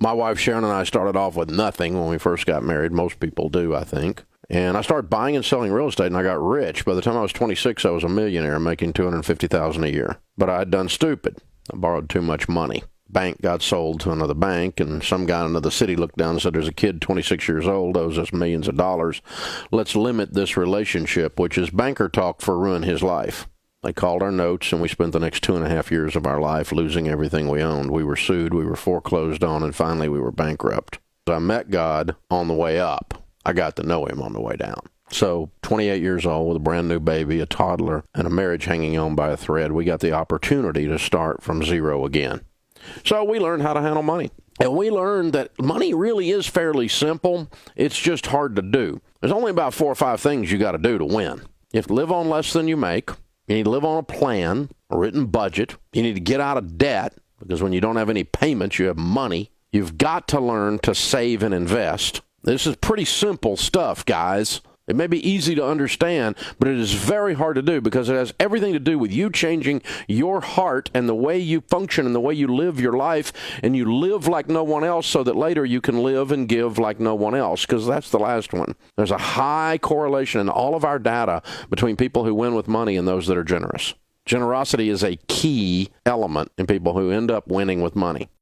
My wife Sharon and I started off with nothing when we first got married. Most people do, I think. And I started buying and selling real estate, and I got rich. By the time I was 26, I was a millionaire, making $250,000 a year. But I had done stupid. I borrowed too much money. Bank got sold to another bank, and some guy in another city looked down and said, there's a kid 26 years old, owes us millions of dollars. Let's limit this relationship, which is banker talk for ruin his life. They called our notes, and we spent the next 2.5 years of our life losing everything we owned. We were sued, we were foreclosed on, and finally we were bankrupt. I met God on the way up. I got to know him on the way down. So, 28 years old with a brand new baby, a toddler, and a marriage hanging on by a thread, we got the opportunity to start from zero again. So we learned how to handle money. And we learned that money really is fairly simple. It's just hard to do. There's only about 4 or 5 things you got to do to win. You have to live on less than you make. You need to live on a plan, a written budget. You need to get out of debt, because when you don't have any payments, you have money. You've got to learn to save and invest. This is pretty simple stuff, guys. It may be easy to understand, but it is very hard to do because it has everything to do with you changing your heart and the way you function and the way you live your life, and you live like no one else so that later you can live and give like no one else, because that's the last one. There's a high correlation in all of our data between people who win with money and those that are generous. Generosity is a key element in people who end up winning with money.